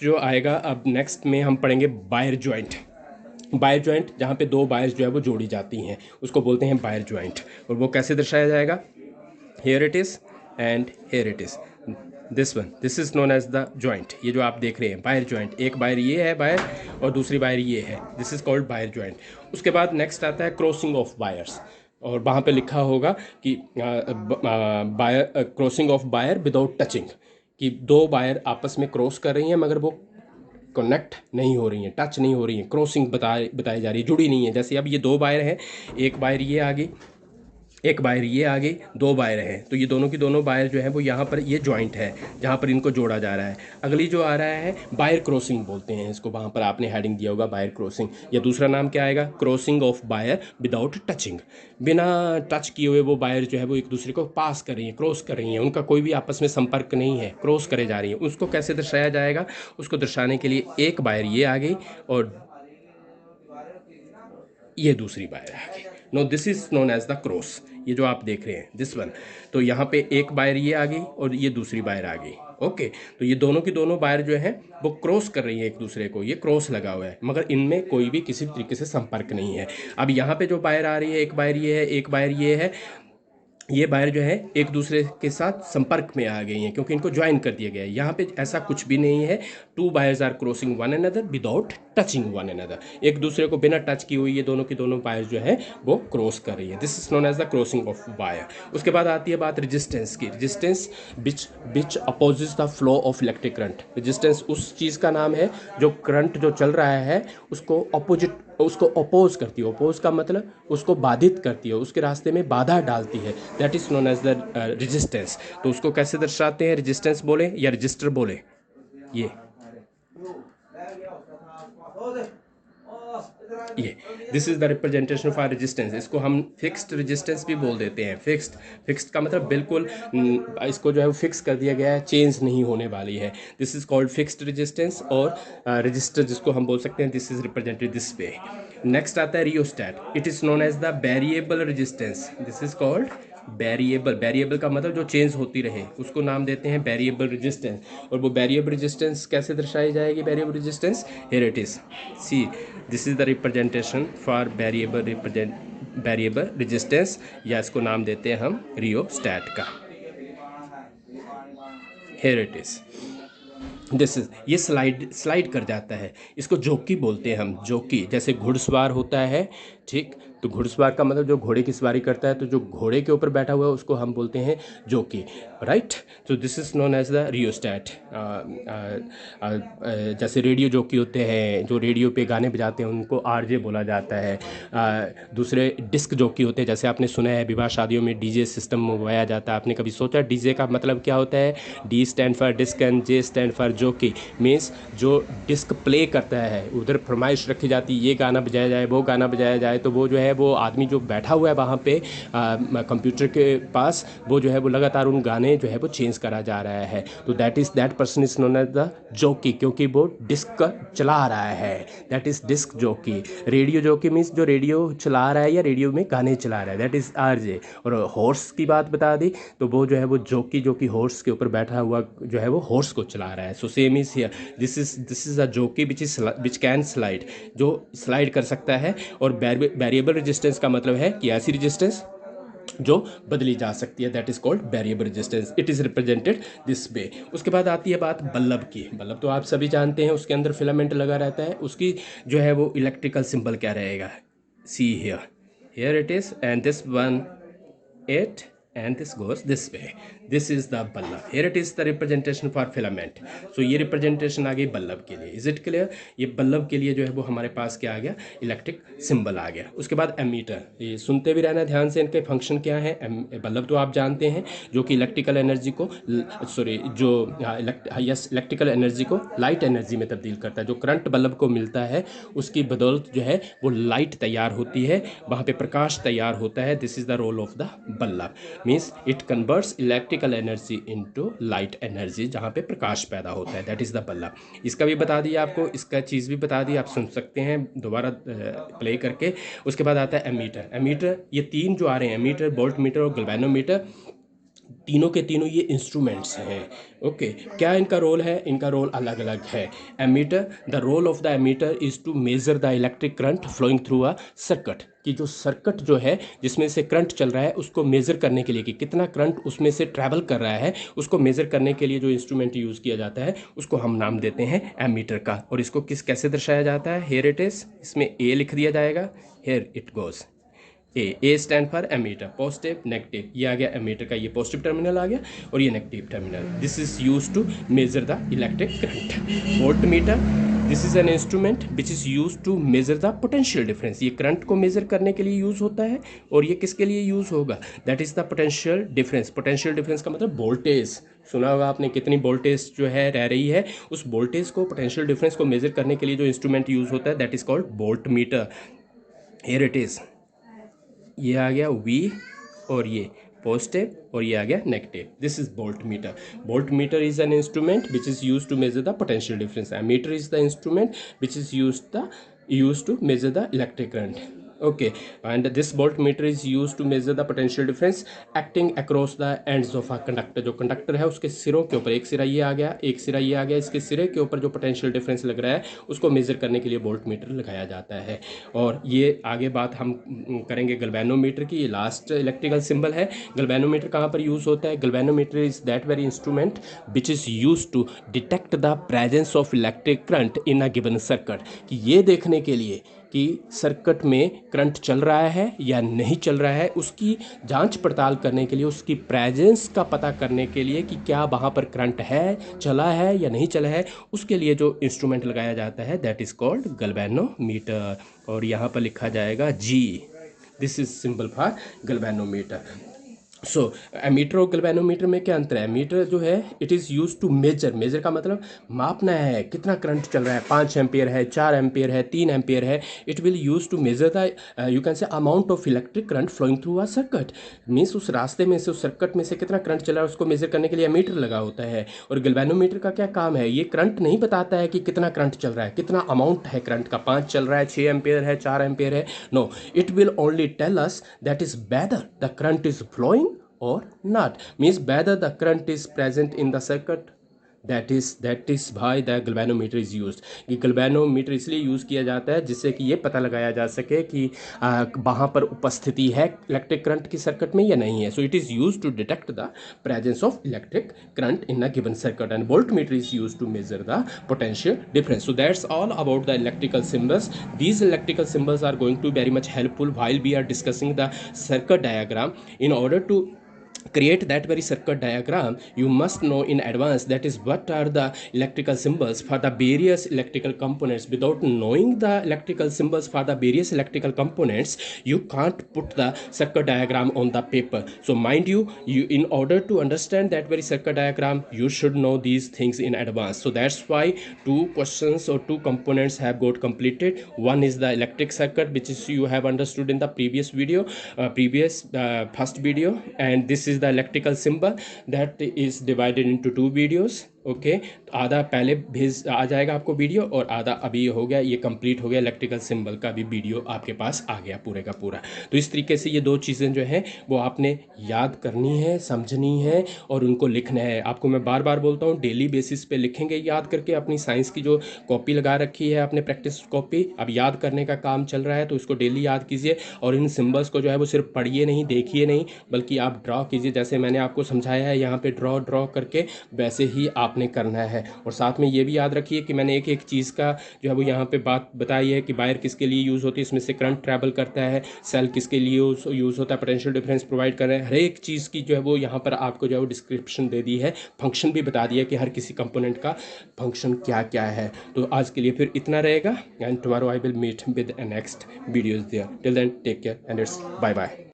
Next जो आएगा, अब नेक्स्ट में हम पढ़ेंगे बायर जॉइंट। बायर जॉइंट जहाँ पे दो बायर्स जो है वो जोड़ी जाती हैं उसको बोलते हैं बायर जॉइंट। और वो कैसे दर्शाया जाएगा? Here it is and here it is this one, this is known as the joint. ये जो आप देख रहे हैं बायर जॉइंट, एक बायर ये है बायर और दूसरी बायर ये है, this is called wire joint. उसके बाद नेक्स्ट आता है क्रॉसिंग ऑफ बायर्स, और वहाँ पे लिखा होगा कि wire crossing of wire without touching, कि दो बायर आपस में क्रॉस कर रही हैं मगर वो कनेक्ट नहीं हो रही हैं, टच नहीं हो रही हैं, क्रॉसिंग बताई जा रही है, जुड़ी नहीं है। जैसे अब ये दो बायर हैं, एक बायर ये आ गई, एक बायर ये आ गई, दो बायर हैं, तो ये दोनों की दोनों बायर जो है वो यहाँ पर ये जॉइंट है जहाँ पर इनको जोड़ा जा रहा है। अगली जो आ रहा है बायर क्रॉसिंग बोलते हैं इसको, वहाँ पर आपने हेडिंग दिया होगा बायर क्रॉसिंग। या दूसरा नाम क्या आएगा? Crossing of wire without touching. बिना टच किए हुए वो बायर जो है वो एक दूसरे को पास कर रही हैं, क्रॉस कर रही हैं, उनका कोई भी आपस में संपर्क नहीं है, क्रॉस करे जा रही हैं। उसको कैसे दर्शाया जाएगा? उसको दर्शाने के लिए एक बायर ये आ गई और ये दूसरी बायर आ गई। No, this is known as the cross. ये जो आप देख रहे हैं दिस वन, तो यहाँ पे एक बायर ये आ गई और ये दूसरी बायर आ गई। ओके, तो ये दोनों की दोनों बायर जो है वो क्रॉस कर रही है एक दूसरे को, ये क्रॉस लगा हुआ है मगर इनमें कोई भी किसी तरीके से संपर्क नहीं है। अब यहाँ पे जो बायर आ रही है, एक बायर ये है, एक बायर ये है, ये बायर जो है एक दूसरे के साथ संपर्क में आ गई हैं क्योंकि इनको ज्वाइन कर दिया गया है। यहाँ पे ऐसा कुछ भी नहीं है। Two wires are crossing one another without touching one another. एक दूसरे को बिना टच की हुई ये दोनों की दोनों बायर्स जो है वो क्रॉस कर रही है। This is known as the crossing of barrier. उसके बाद आती है बात रेजिस्टेंस की। Resistance which opposes the flow of electric current. Resistance उस चीज़ का नाम है जो करंट जो चल रहा है उसको अपोजिट, उसको अपोज करती है। अपोज का मतलब उसको बाधित करती है, उसके रास्ते में बाधा डालती है। That is known as the resistance. तो उसको कैसे दर्शाते हैं? रेजिस्टेंस बोले या रजिस्टर बोले, ये this is the representation of our resistance. इसको हम फिक्स्ड रेजिस्टेंस भी बोल देते हैं। फिक्स्ड का मतलब बिल्कुल इसको जो है वो फिक्स कर दिया गया है, चेंज नहीं होने वाली है। This is called fixed resistance. और रजिस्टर जिसको हम बोल सकते हैं, this is represented this way. Next आता है rheostat. It is known as the variable resistance. This is called variable. Variable का मतलब जो चेंज होती रहे उसको नाम देते हैं वेरिएबल रेजिस्टेंस। और वो वेरिएबल रेजिस्टेंस कैसे दर्शाई जाएगी? Variable resistance, here it is, see this is the representation for variable resistance, या इसको नाम देते हैं हम रियोस्टैट का। Here it is, this is, ये स्लाइड कर जाता है, इसको जोकी बोलते हैं हम। जोकी जैसे घुड़सवार होता है, ठीक, तो घुड़सवार का मतलब जो घोड़े की सवारी करता है, तो जो घोड़े के ऊपर बैठा हुआ है उसको हम बोलते हैं जोकी, राइट। तो this is known as the rheostat. जैसे रेडियो जोकी होते हैं जो रेडियो पे गाने बजाते हैं उनको आरजे बोला जाता है। दूसरे डिस्क जोकी होते हैं, जैसे आपने सुना है विवाह शादियों में डीजे सिस्टम मंगवाया जाता है। आपने कभी सोचा डीजे का मतलब क्या होता है? D stand for disc and J stand for jockey. Means जो डिस्क प्ले करता है, उधर फरमाइश रखी जाती है ये गाना बजाया जाए, वो गाना बजाया जाए, तो वो जो है वो आदमी जो बैठा हुआ है वहाँ पे कंप्यूटर के पास, वो जो है वो लगातार उन गाने जो है वो चेंज करा जा रहा है। तो that person is known as the jockey, क्योंकि वो डिस्क चला रहा है, that is disc jockey. Radio jockey means जो रेडियो चला रहा है या रेडियो में गाने चला रहा है, दैट इज आरजे। और हॉर्स की बात बता दी तो वो जो है वो जोकी जो कि हॉर्स के ऊपर बैठा हुआ जो है वो हॉर्स को चला रहा है। So same is here, this is a जोकी विच कैन स्लाइड, जो स्लाइड कर सकता है। और वेरिएबल रेजिस्टेंस का मतलब है कि ऐसी रेजिस्टेंस जो बदली जा सकती है, that is called variable resistance. It is represented this वे। उसके बाद आती है बात बल्ब की। बल्ब तो आप सभी जानते हैं, उसके अंदर फिलामेंट लगा रहता है, उसकी जो है वो इलेक्ट्रिकल सिंबल क्या रहेगा? See here it is, and this one it and this goes this way. This is the bulb. Here it is the representation for filament. So ये रिप्रेजेंटेशन आ गई बल्ब के लिए। Is it clear? ये bulb के लिए जो है वो हमारे पास क्या आ गया? इलेक्ट्रिक सिंबल आ गया। उसके बाद एमीटर, ये सुनते भी रहना ध्यान से, इनके फंक्शन क्या है। बल्ब तो आप जानते हैं जो कि इलेक्ट्रिकल एनर्जी को इलेक्ट्रिकल एनर्जी को लाइट एनर्जी में तब्दील करता है। जो करंट बल्ब को मिलता है उसकी बदौलत जो है वो लाइट तैयार होती है, वहाँ पे प्रकाश तैयार होता है। This is the role of the bulb. Means it converts electrical energy into light energy, जहाँ पे प्रकाश पैदा होता है, दैट इज़ द बल्ब। इसका भी बता दिया आपको, इसका चीज़ भी बता दी, आप सुन सकते हैं दोबारा प्ले करके। उसके बाद आता है एमीटर। एमीटर, ये तीन जो आ रहे हैं, एमीटर, वोल्ट मीटर और गैल्वेनोमीटर, तीनों के तीनों ये इंस्ट्रूमेंट्स हैं। ओके, क्या इनका रोल है? इनका रोल अलग अलग है। Ammeter, the role of the ammeter is to measure the electric current flowing through a circuit, कि जो सर्किट जो है जिसमें से करंट चल रहा है उसको मेज़र करने के लिए, कि कितना करंट उसमें से ट्रैवल कर रहा है, उसको मेज़र करने के लिए जो इंस्ट्रूमेंट यूज़ किया जाता है उसको हम नाम देते हैं एमीटर का। और इसको कैसे दर्शाया जाता है? हियर इट इज़, इसमें ए लिख दिया जाएगा, here it goes. A stand for ammeter, positive negative, ये आ गया एमीटर का, ये पॉजिटिव टर्मिनल आ गया और ये negative terminal. This is use to measure the electric current. Voltmeter, this is an instrument which is use to measure the potential difference. ये current को मेजर करने के लिए यूज़ होता है। और ये किसके लिए यूज़ होगा? That is the potential difference. Potential difference का मतलब वोल्टेज, सुना होगा आपने, कितनी वोल्टेज जो है रह रही है, उस वोल्टेज को, पोटेंशियल डिफरेंस को मेजर करने के लिए जो इंस्ट्रूमेंट यूज़ होता है that is called volt meter. Here it is, ये आ गया V और ये पॉजिटिव और ये आ गया negative. This is voltmeter. Voltmeter is an instrument which is use to measure the potential difference. Ammeter is the instrument which is used to measure the electric current. Okay, and this voltmeter is used to measure the potential difference acting across the ends of a conductor. जो conductor है उसके सिरों के ऊपर, एक सिरा ये आ गया, एक सिरा ये आ गया, इसके सिरे के ऊपर जो पोटेंशियल डिफरेंस लग रहा है उसको मेजर करने के लिए वोल्टमीटर लगाया जाता है। और ये आगे बात हम करेंगे गैल्वेनोमीटर की। ये लास्ट इलेक्ट्रिकल सिंबल है। गैल्वेनोमीटर कहाँ पर यूज़ होता है? Galvanometer is that very instrument which is use to detect the presence of electric current in a given circuit, कि ये देखने के लिए कि सर्किट में करंट चल रहा है या नहीं चल रहा है, उसकी जांच पड़ताल करने के लिए, उसकी प्रेजेंस का पता करने के लिए कि क्या वहाँ पर करंट है, चला है या नहीं चला है, उसके लिए जो इंस्ट्रूमेंट लगाया जाता है दैट इज़ कॉल्ड गैल्वेनोमीटर। और यहाँ पर लिखा जाएगा G। This is symbol for galvanometer. So ammeter और गैल्वेनोमीटर में क्या अंतर है? एमीटर जो है it is use to measure, measure का मतलब मापना है कितना करंट चल रहा है, 5 एम्पियर है, 4 एम्पियर है, 3 एम्पियर है। It will use to measure the you can say amount of electric current flowing through a circuit. Means उस रास्ते में से, उस सर्किट में से कितना करंट चल रहा है उसको मेजर करने के लिए एमीटर लगा होता है। और गैल्वेनोमीटर का क्या काम है? ये करंट नहीं बताता है कि कितना करंट चल रहा है, कितना अमाउंट है करंट का, 5 चल रहा है, 6 एम्पियर है, 4 एम्पियर है। No, it will only tell us that is whether the current is flowing or not, means whether the current is present in the circuit, that is why the galvanometer is used। कि galvanometer इसलिए use किया जाता है जिससे कि ये पता लगाया जा सके कि वहाँ पर उपस्थिति है इलेक्ट्रिक करंट की सर्किट में या नहीं है। So it is use to detect the presence of electric current in a given circuit, and voltmeter is used to measure the potential difference. So that's all about the electrical symbols. These electrical symbols are going to be very much helpful while we are discussing the circuit diagram. In order to create that very circuit diagram, you must know in advance that is what are the electrical symbols for the various electrical components. Without knowing the electrical symbols for the various electrical components, you can't put the circuit diagram on the paper. So mind you, in order to understand that very circuit diagram, you should know these things in advance. So that's why 2 questions or 2 components have got completed. One is the electric circuit, which is you have understood in the previous video, first video, and this is the electrical symbol that is divided into 2 videos. Okay, आधा पहले भेज आ जाएगा आपको video और आधा अभी हो गया, ये कंप्लीट हो गया, इलेक्ट्रिकल सिंबल का भी वीडियो आपके पास आ गया पूरे का पूरा। तो इस तरीके से ये 2 चीज़ें जो हैं वो आपने याद करनी है, समझनी है और उनको लिखना है। आपको मैं बार बार बोलता हूँ डेली बेसिस पे लिखेंगे याद करके। अपनी साइंस की जो कॉपी लगा रखी है आपने, प्रैक्टिस कॉपी, अब याद करने का काम चल रहा है तो इसको डेली याद कीजिए। और इन सिम्बल्स को जो है वो सिर्फ पढ़िए नहीं, देखिए नहीं, बल्कि आप ड्रॉ कीजिए। जैसे मैंने आपको समझाया है यहाँ पे ड्रॉ करके, वैसे ही आपने करना है। और साथ में ये भी याद रखिए कि मैंने एक एक चीज़ का जो है वो यहाँ पे बात बताई है कि वायर किसके लिए यूज़ होती है, इसमें से करंट ट्रैवल करता है, सेल किसके लिए यूज़ होता है, पोटेंशियल डिफरेंस प्रोवाइड कर रहे हैं। हर एक चीज़ की जो है वो यहाँ पर आपको जो है वो डिस्क्रिप्शन दे दी है, फंक्शन भी बता दिया कि हर किसी कंपोनेंट का फंक्शन क्या क्या है। तो आज के लिए फिर इतना रहेगा, and tomorrow I will meet with next videos there. Till then take care and it's bye bye.